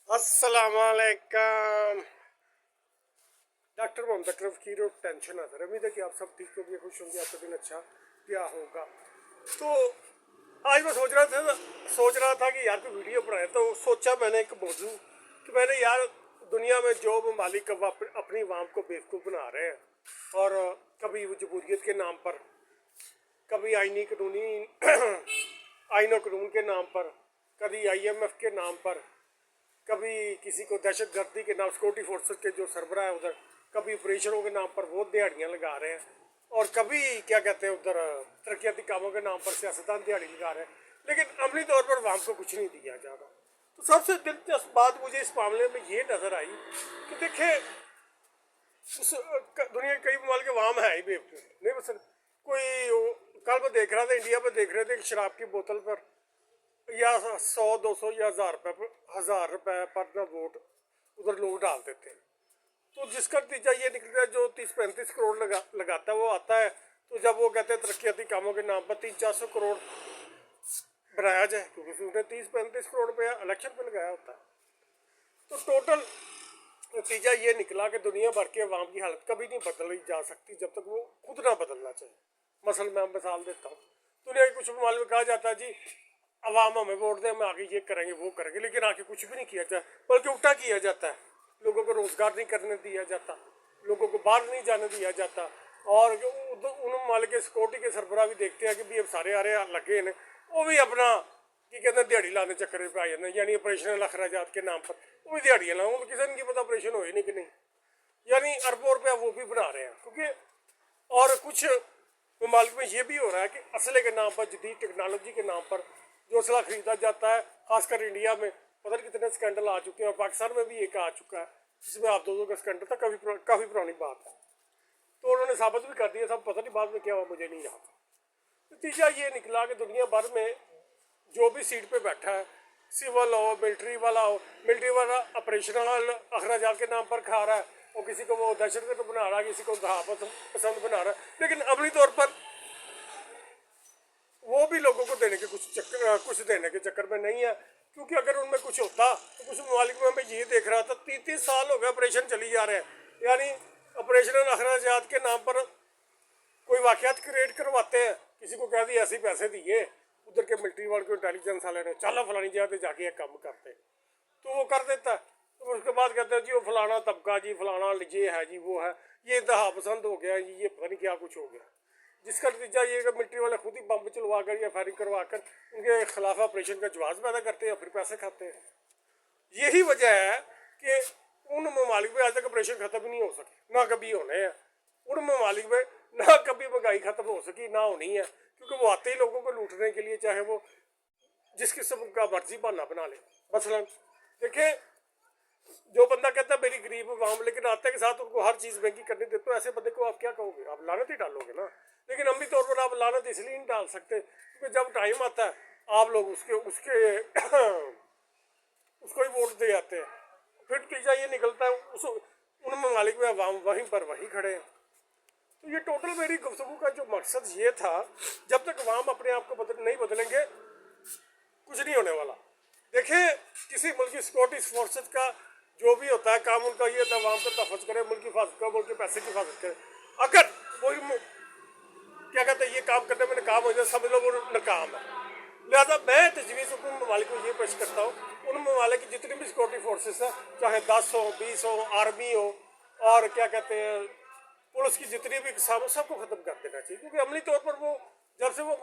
अस्सलामुअलैकुम। डॉक्टर मोहम्मद अकरम की रो टेंशन आता है। उम्मीद है कि आप सब ठीक होंगे, खुश होंगे, आपका दिन अच्छा क्या होगा। तो आज मैं सोच रहा था कि यार कोई वीडियो बनाए। तो सोचा मैंने एक मौजू कि मैंने यार दुनिया में जो ममालिक अब अपनी आवाम को बेवकूफ़ बना रहे हैं, और कभी वो जमहूरियत के नाम पर, कभी आइनी कानूनी आइन और कानून के नाम पर, कभी IMF के नाम पर, कभी किसी को दहशत गर्दी के नाम सिक्योरिटी फोर्सेस के जो सरबरा है उधर, कभी ऑपरेशनों के नाम पर वो दिहाड़ियाँ लगा रहे हैं, और कभी क्या कहते हैं उधर तरक्याती कामों के नाम पर सियासतदान दिहाड़ी लगा रहे हैं, लेकिन अमली तौर पर वाम को कुछ नहीं दिया जा रहा। तो सबसे दिलचस्प बात मुझे इस मामले में ये नज़र आई कि देखे उस दुनिया के कई ममालिक के वाम है ही बेवकूफ़ नहीं। बस कल मैं देख रहा था, इंडिया में देख रहे थे कि शराब की बोतल पर या 100 200 या 1000 रुपए पर ना वोट उधर लोग डाल देते हैं। तो जिसका नतीजा ये निकलता है, जो 30-35 करोड़ लगाता है वो आता है। तो जब वो कहते हैं तरक्याती कामों के नाम पर 300-400 करोड़ बनाया जाए, क्योंकि उसने 30-35 करोड़ रुपया इलेक्शन पे लगाया होता है। तो टोटल नतीजा ये निकला कि दुनिया भर के अवाम की हालत कभी नहीं बदली जा सकती जब तक वो खुद ना बदलना चाहिए। मसल मैं मिसाल देता हूँ, दुनिया के कुछ ममालिक में कहा जाता है जी अवाम हमें वोट दें, हम आगे ये करेंगे वो करेंगे, लेकिन आगे कुछ भी नहीं किया जाता, बल्कि उल्टा किया जाता है। लोगों को रोज़गार नहीं करने दिया जाता, लोगों को बाहर नहीं जाने दिया जाता। और उन ममालिक के सिक्योरिटी के सरबराह भी देखते हैं कि भी अब सारे आ रहे लगे हैं, वो भी अपना की कहते हैं दिहाड़ी लाने चक्कर पे आ जाते हैं, यानी ऑपरेशनल अखराजात के नाम पर वो भी दिहाड़ियाँ लाऊँ, किसी ने पता ऑपरेशन हो ही नहीं कि नहीं, यानी अरबों रुपया वो भी बना रहे हैं। क्योंकि और कुछ ममालिक में ये भी हो रहा है कि असले के नाम पर, जदीद टेक्नोलॉजी के नाम पर जो असला खरीदा जाता है, खासकर इंडिया में पता नहीं कितने स्कैंडल आ चुके हैं, और पाकिस्तान में भी एक आ चुका है जिसमें आप 2-2 का स्कैंडल था, काफ़ी पुरानी बात है। तो उन्होंने साबित भी कर दिया, सब पता नहीं बाद में क्या हुआ, मुझे नहीं याद। नतीजा ये निकला कि दुनिया भर में जो भी सीट पे बैठा है, सिविल हो, मिलिट्री वाला हो, मिलिट्री वाला ऑपरेशनल अखराजात के नाम पर खा रहा है, और किसी को वो दहशतगर्द बना रहा है, किसी को दहापत पसंद बना रहा है, लेकिन अमली तौर पर वो भी लोगों को कुछ देने के चक्कर में नहीं है। क्योंकि अगर उनमें कुछ होता तो कुछ ममालिक में मैं ये देख रहा था, 30-30 साल हो गए ऑपरेशन चली जा रहे हैं, यानी ऑपरेशनल अखराजात के नाम पर कोई वाक़यात क्रिएट करवाते हैं, किसी को कह दिया ऐसे पैसे दिए, उधर के मिलिट्री वाले को इंटेलिजेंस वाले ने चलो फलानी जगह पे जाके एक काम करते, तो वो कर देता है। तो उसके बाद कहते हैं जी वो फलाना तबका जी, फलाना ये है जी, वो है, ये इंतहा पसंद हो गया जी, ये पता नहीं क्या कुछ हो गया, जिसका नतीजा ये कि मिलिट्री वाले खुद ही बम चलवा कर या फायरिंग करवा कर उनके खिलाफ ऑपरेशन का जवाब पैदा करते हैं, फिर पैसे खाते हैं। यही वजह है कि उन ममालिक में आज तक ऑपरेशन ख़त्म ही नहीं हो सके, ना कभी होने हैं। उन ममालिक में ना कभी महंगाई ख़त्म हो सकी, ना होनी है, क्योंकि वो आते ही लोगों को लूटने के लिए, चाहे वो जिस किस्म का मर्जी बहाना बना ले। मसलन देखिए, जो बंदा कहता है मेरी गरीब आवाम, लेकिन आते के साथ उनको हर चीज़ महंगी करने देते हो, ऐसे बंदे को आप क्या कहोगे? आप लानत ही डालोगे ना। लेकिन अमली तौर पर आप लानत इसलिए नहीं डाल सकते क्योंकि जब टाइम आता है आप लोग उसके उसके उसको ही वोट दे जाते हैं। फिर नतीजा ये निकलता है उन ममालिक में अवाम वहीं पर वहीं खड़े हैं। तो ये टोटल मेरी गुफ्तगू का जो मकसद ये था, जब तक अवाम अपने आप को नहीं बदलेंगे कुछ नहीं होने वाला। देखिए, किसी मुल्क की सिक्योरिटी फोर्सेज का जो भी होता है काम, उनका ये होता है अवाम का तहफ़्फ़ुज़ करे, मुल्क की हिफाजत करे, मुल्क के पैसे की हिफाजत करे। अगर कोई क्या कहते हैं ये काम करने में नाकाम हो जाए, समझ लो वो नाकाम है। लिहाजा मैं तजवीज़ उन ममालिक को ये पेश करता हूँ, उन ममालिक की जितनी भी सिक्योरिटी फोर्सेस हैं, चाहे 10 हो, 20 हो, आर्मी हो, और क्या कहते हैं पुलिस की जितनी भी इकसाम हो, सबको ख़त्म कर देना चाहिए। क्योंकि अमली तौर पर वो जब से वो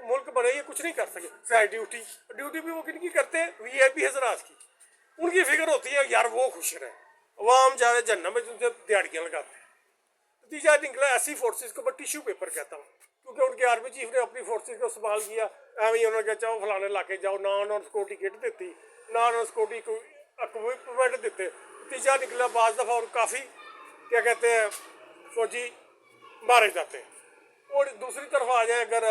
मुल्क बने ये कुछ नहीं कर सके। चाहे ड्यूटी भी वो किनकी करते हैं? VIP हजरात की। उनकी फिक्र होती है यार वो खुश रहे, अवाम जाए जन्नत में, जिनसे दिहाड़ियाँ लगाते हैं। नतीजा निकला ऐसी फोर्सेस को मैं टिश्यू पेपर कहता हूँ, क्योंकि उनके आर्मी चीफ ने अपनी फोर्सेस को इस्तेमाल किया, एवं ही उन्होंने कहा चाहो फलाने इलाके जाओ, ना उन्होंने सिक्योरिटी किट देती, ना उन्होंने सिक्योरिटी इक्विपमेंट देते। नतीजा निकला बाज़ दफ़ा और काफ़ी क्या कहते हैं फौजी मारे जाते हैं। और दूसरी तरफ आ जाए अगर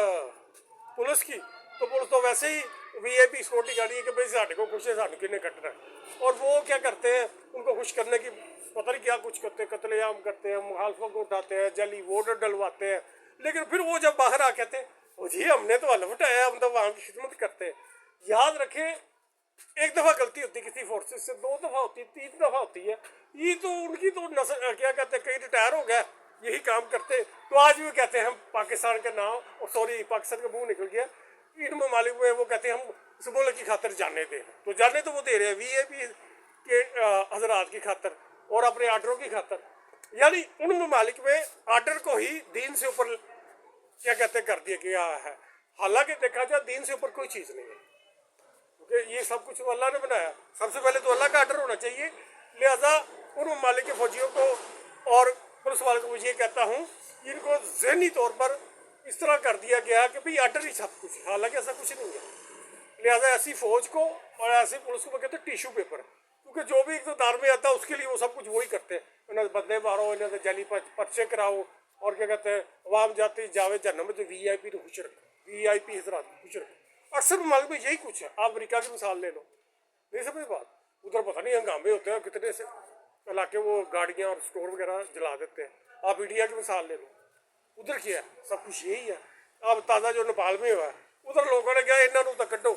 पुलिस की, तो पुलिस तो वैसे ही VIP सिक्योरिटी गाड़ी है कि भाई साढ़े को खुश है, साढ़े किन्ने कटना है, और वो क्या करते हैं उनको खुश करने की पता नहीं क्या कुछ करते हैं, कत्लेआम करते हैं, मुखालफों को उठाते हैं, जली वोट डलवाते हैं। लेकिन फिर वो जब बाहर आ कहते हैं जी हमने तो हल उठाया, हम तो वहाँ की खिदमत करते हैं। याद रखें एक दफ़ा गलती होती किसी फोर्सेस से, 2 दफ़ा होती है, 3 दफ़ा होती है। ये तो उनकी तो नस्ल क्या कहते हैं, कहीं रिटायर हो गया यही काम करते, तो आज भी कहते हैं हम पाकिस्तान के नाम, और सॉरी पाकिस्तान का मुंह निकल गया, इन ममालिक में वो कहते हैं हम इस मुल्क की खातिर जाने दें, तो जाने तो वो दे रहे हैं वीआईपी के हजरात की खातिर और अपने आर्डरों की खातिर। यानी उन ममालिक में आर्डर को ही दीन से ऊपर क्या कहते हैं कर दिया गया है। हालांकि देखा जाए दीन से ऊपर कोई चीज़ नहीं है, क्योंकि ये सब कुछ अल्लाह ने बनाया। सबसे पहले तो अल्लाह का आर्डर होना चाहिए। लिहाजा उन ममालिक के फौजियों को और पुलिस वालों को मुझे ये कहता हूँ, इनको जहनी तौर पर इस तरह कर दिया गया कि भाई आर्डर ही सब कुछ, हालांकि ऐसा कुछ नहीं है। लिहाजा ऐसी फौज को और ऐसी पुलिस को कहते हैं टिश्यू पेपर, क्योंकि जो भी इक़्तिदार में आता है उसके लिए वो सब कुछ वही करते हैं। इन्हें बंदे मारो, इन्हें जाली पर्चे कराओ, और क्या कहते हैं अवाम जाती जावे जन्म में, तो वीआईपी को खुश रखो, वीआईपी हजरात को खुश रखो। अक्सर मालूम में यही कुछ है। आप अमेरिका की मिसाल ले लो, नहीं समझ बात, उधर पता नहीं हंगामे होते हैं कितने से इलाके, वो गाड़ियाँ और स्टोर वगैरह जला देते हैं। आप इंडिया की मिसाल ले लो, उधर क्या है, सब कुछ यही है। अब ताज़ा जो नेपाल में हुआ है, उधर लोगों ने क्या इन्होंने तो कड्डो,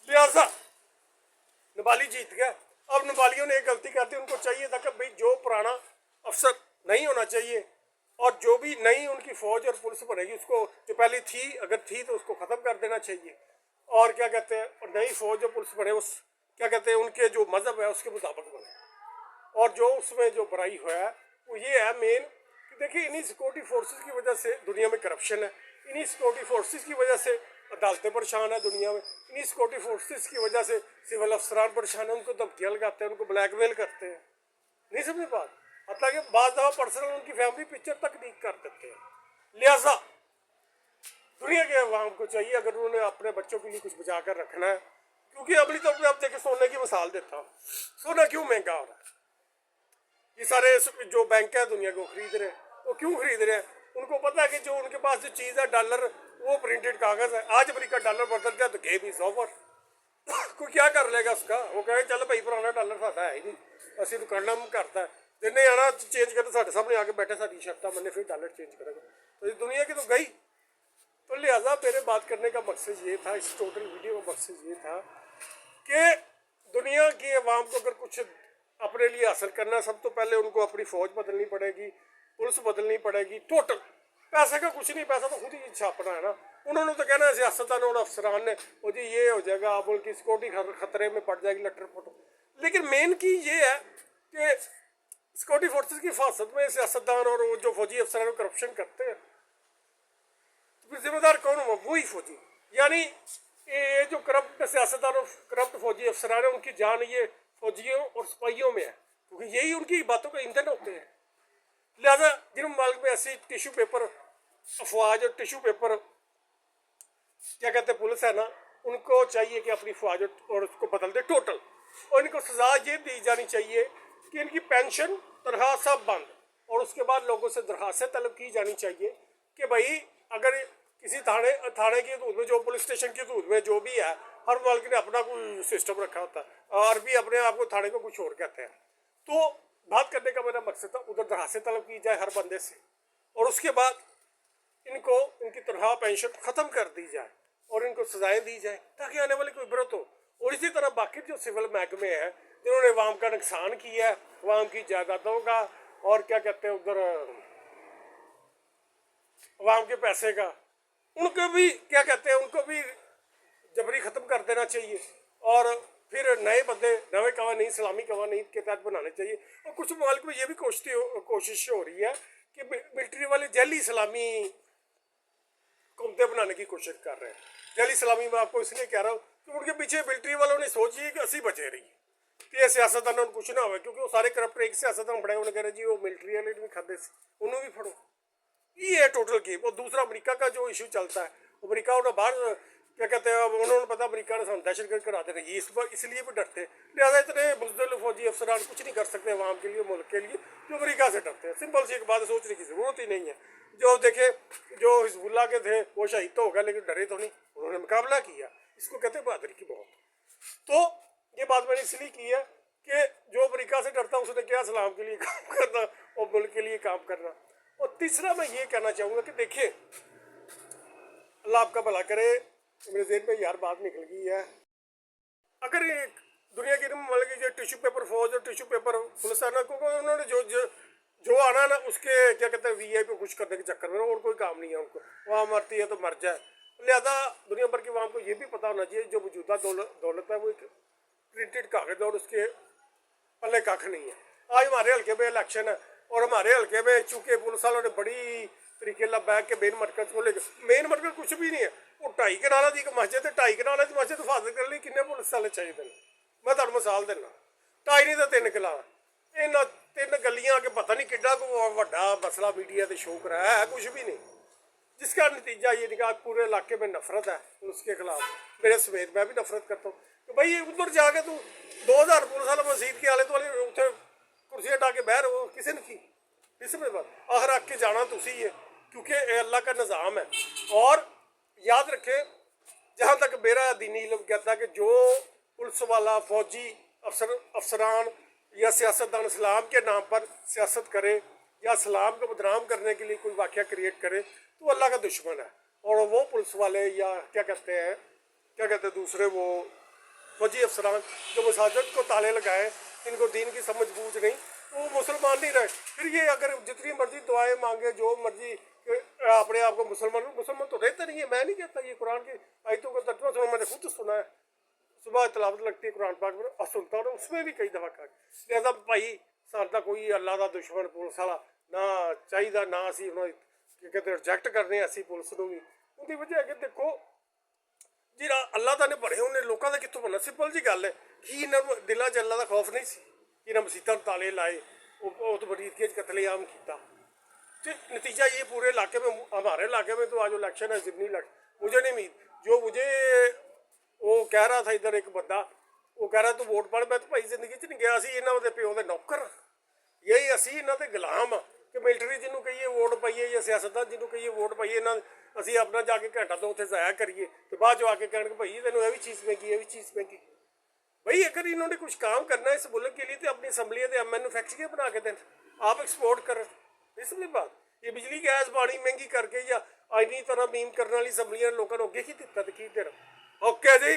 लिहाजा नेपाली जीत गया। अब नेपालियों ने एक गलती कर दी, उनको चाहिए था कि भाई जो पुराना अफसर नहीं होना चाहिए, और जो भी नई उनकी फौज और पुलिस बनेगी उसको, जो पहले थी अगर थी तो उसको ख़त्म कर देना चाहिए। और क्या कहते हैं, और नई फौज और पुलिस बने उस क्या कहते हैं उनके जो मज़हब है उसके मुताबिक बने। और जो उसमें जो बुराई हुआ है वो ये है मेन कि देखिए, इन्हीं सिक्योरिटी फोर्सेस की वजह से दुनिया में करप्शन है, इन्हीं सिक्योरिटी फोर्सेस की वजह से अदालतें परेशान है दुनिया में, इन्हीं सिक्योरिटी फोर्सेस की वजह से सिविल अफसरान परेशान है, उनको धमकियाँ लगाते हैं, उनको ब्लैकमेल करते हैं। नहीं समझ बात, हत्या कि बाज़ दफ़ा पर्सनल उनकी फैमिली पिक्चर तक लीक कर देते हैं। लिहाजा दुनिया के अवाम को चाहिए, अगर उन्होंने अपने बच्चों के लिए कुछ बचा कर रखना है, क्योंकि अगली तौर पर आप देखें, सोने की मिसाल देता हूँ, सोना क्यों महंगा हो रहा है। ये सारे जो बैंक है दुनिया को खरीद रहे हैं, वो क्यों खरीद रहे हैं, उनको पता है कि जो उनके पास जो चीज़ है डॉलर, वो प्रिंटेड कागज़ है। आज अमेरिका डॉलर बदल गया तो गेम इज ओवर। कोई क्या कर लेगा उसका, वो कहे चल भाई पुराना डॉलर साडा है ही नहीं, असं तो करना करता है, जिन्हें आना चेंज करते साढ़े सामने आके बैठे, साड़ी शर्टा मैंने फिर डॉलर चेंज करेगा, तो इस दुनिया की तो गई। तो लिहाजा मेरे बात करने का मकसद ये था, इस टोटल वीडियो का मकसद ये था कि दुनिया की अवाम को अगर कुछ अपने लिए हासिल करना है, सब तो पहले उनको अपनी फ़ौज बदलनी पड़ेगी, पुलिस बदलनी पड़ेगी, टोटल। पैसे का कुछ नहीं, पैसा तो खुद ही छापना है ना। उन्होंने तो कहना है सियासतदानों और अफसरान ने, वो जी ये हो जाएगा, आप उनकी सिक्योरिटी खतरे में पड़ जाएगी, लटर फोटो। लेकिन मेन की ये है कि सिक्योरिटी फोर्सेस की हिफाजत में सियासतदान और जो फौजी अफसरान करप्शन करते हैं, तो फिर जिम्मेदार कौन हुआ, वही फौजी। यानी ये जो करप्ट सियासतदान और करप्ट फौजी अफसरान है, उनकी जान ये फौजियों और सिपाहियों में है, क्योंकि यही उनकी बातों का ईंधन होते हैं। लिहाजा जिन मुल्क में ऐसी टिश्यू पेपर अफवाज और टिश्यू पेपर क्या कहते हैं पुलिस है ना, उनको चाहिए कि अपनी फौज और उसको बदल दे टोटल। और इनको सजा ये दी जानी चाहिए कि इनकी पेंशन तनख्वाह सब बंद, और उसके बाद लोगों से दरखास्तें तलब की जानी चाहिए कि भाई अगर किसी थाने की हदूद में, जो पुलिस स्टेशन की हदूद में जो भी है, हर मुल्क ने अपना कोई सिस्टम रखा होता है और भी अपने आप को थाने को कुछ और कहते हैं। तो बात करने का मेरा मकसद था, उधर दरखास्तें तलब की जाए हर बंदे से, और उसके बाद इनको इनकी तनख्वाह पेंशन ख़त्म कर दी जाए और इनको सजाएं दी जाए, ताकि आने वाली कोई इबरत हो। और इसी तरह बाकी जो सिविल महकमे हैं जिन्होंने अवाम का नुकसान किया है, अवाम की जायदादों का और क्या कहते हैं उधर अवाम के पैसे का, उनको भी क्या कहते हैं, उनको भी जबरी ख़त्म कर देना चाहिए, और फिर नए बंदे नए कवानीन इस्लामी कवानीन के तहत बनाने चाहिए। और कुछ मुल्क में ये भी कोशिश हो रही है कि मिलिट्री वाले जैली इस्लामी हुकूमतें बनाने की कोशिश कर रहे हैं। जैली इस्लामी में आपको इसलिए कह रहा हूँ कि उनके पीछे मिलिट्री वालों ने सोची कि असी बचे रही कि ये सियासतदानों कुछ ना हो, क्योंकि वो सारे करप्ट एक सियासतदान बड़े, उन्हें कह रहे जी वो मिलिट्री वाले भी खाते उन्होंने भी फड़ो। ये है टोटल गेम। और दूसरा अमेरिका का जो इशू चलता है, अमेरिका उन्हें बाहर क्या कहते हैं, उन्होंने पता अमेरिका ने दहशतगर्द करा देना, ये इस पर इसलिए भी डरते हैं। लिहाजा इतने बुज़दिल फौजी अफसरान कुछ नहीं कर सकते अवाम के लिए, मुल्क के लिए, जो अमेरिका से डरते हैं। सिंपल सी एक बात सोचने की ज़रूरत ही नहीं है। जो देखे जो हिजबुल्लाह के थे वो शहीद तो हो गए, लेकिन डरे तो नहीं, उन्होंने मुकाबला किया। इसको कहते हैं बहादुरी की बहुत। तो ये बात मैंने इसलिए की है कि जो अमेरिका से डरता उसने क्या इस्लाम के लिए काम करना और मुल्क के लिए काम करना। और तीसरा मैं ये कहना चाहूँगा कि देखिए, अल्लाह आपका भला करे, मेरे जेहन में यार बात निकल गई है अगर ये दुनिया की मतलब कि जो टिश्यू पेपर फौज और टिश्यू पेपर पुलिस है ना, क्योंकि उन्होंने जो आना ना उसके क्या कहते हैं वीआई पे खुश करने के चक्कर में, और कोई काम नहीं है उनको। वहाँ मरती है तो मर जाए। लिहाजा दुनिया भर की वहाँ को ये भी पता होना चाहिए जो मौजूदा दौलत है वो एक प्रिंटेड कागज और उसके पल्ले कख नहीं है। आज हमारे हल्के में इलेक्शन है और हमारे हल्के में चूंकि पुलिस वालों ने बड़ी तरीके ला बैग के मेन मरकज को लेकर, मेन मरकज कुछ भी नहीं है, वो 2.5 कनाल की मस्जिद है, 2.5 कनाल की मस्जिद हिफाजत करने लिए किन्ने पुलिस वाले चाहिए। मैं तुहानू मिसाल देना, 2.5 नहीं तो 3 कनाल, इन्होंने 3 गलियां के पता नहीं किड्डा को वड्डा मसला मीडिया से शो कराया है, कुछ भी नहीं। जिसका नतीजा ये निकाह पूरे इलाके में नफरत है उसके खिलाफ, मेरे समेत मैं भी नफरत करता हूँ। तो भाई उधर जाके तू 2000 पुलिस वाला मसीद के आले दुआले उत्थे कुर्सी हटा के बह रहे हो, किसी ने की इसमें बात आखिर आके जाना तो उसी है, क्योंकि ये अल्लाह का निज़ाम है। और याद रखें, जहाँ तक मेरा दीनी इल्म कहता है कि जो पुलिस वाला फौजी अफसरान या सियासतदान इस्लाम के नाम पर सियासत करे या इस्लाम को बदनाम करने के लिए कोई वाक़या क्रिएट करे तो अल्लाह का दुश्मन है। और वो पुलिस वाले या क्या कहते हैं दूसरे वो फौजी अफसरान जो मसाजिद को ताले लगाए, इनको दीन की समझ बूझ नहीं, तो वो मुसलमान नहीं रहे। फिर ये अगर जितनी मर्जी दुआएं मांगे, जो मर्जी अपने आप को मुसलमान तो रहते नहीं है। मैं नहीं कहता, ये कुरान की आयतों का तर्जुमा सुना, मैंने खुद सुना है, सुबह तलावत लगती है कुरान पाक में और सुनता हूँ, उसमें भी कई दफ़ा कहा लिहाजा भाई साडा कोई अल्लाह का दुश्मन पुलिस वाला ना चाहिए, ना असी उन्होंने कहते रिजैक्ट करने असी पुलिस को भी। उनकी वजह है कि देखो ਜਿਹੜਾ ਅੱਲਾਹ ਦਾ ਨੇ ਭਰੇ ਉਹਨੇ ਲੋਕਾਂ ਦਾ ਕਿੱਥੋਂ ਬਣਨਾ। ਸਿੰਪਲ ਜੀ ਗੱਲ ਹੈ ਕਿ ਇਹਨਾਂ ਨੂੰ ਦਿਲਾਂ 'ਚ ਅੱਲਾਹ ਦਾ ਖੌਫ नहीं सी, ਇਹਨਾਂ मसीतां ताले लाए, वो तो बड़ी के कतलेआम किया। तो नतीजा ये पूरे इलाके में, हमारे इलाके में तो आज इलेक्शन है ज़िमनी इलेक्शन, मुझे नहीं उम्मीद, जो मुझे वो कह रहा था इधर एक बंदा, वो कह रहा तू वोट पड़, मैं तो भाई जिंदगी च नहीं गया, असी इन्हों के प्यो के नौकर, यही असी इन्हों के गुलाम हाँ कि मिलटरी जिन्हों कहिए वोट पाइए या सियासतदान जिन्हों कहिए वोट पाइए, इन्हों ਅਸੀਂ अपना जाके घंटा तो उत्थे ज़ाया करिए तो बाद जो आके कहने भाई तेनों ये भी चीज़ महंगी, ये भी चीज़ महंगी। भाई अगर इन्होंने कुछ काम करना है इस मुल्क के लिए तो अपनी असम्बलियाँ तो मैन्युफैक्चरिंग बना के दें, आप एक्सपोर्ट करें। इसलिए बात ये बिजली गैस पानी महंगी करके या इन्नी तरह मीम करने वाली असम्बलियाँ लोगों ने अगे की दिता तो की देना। ओके जी।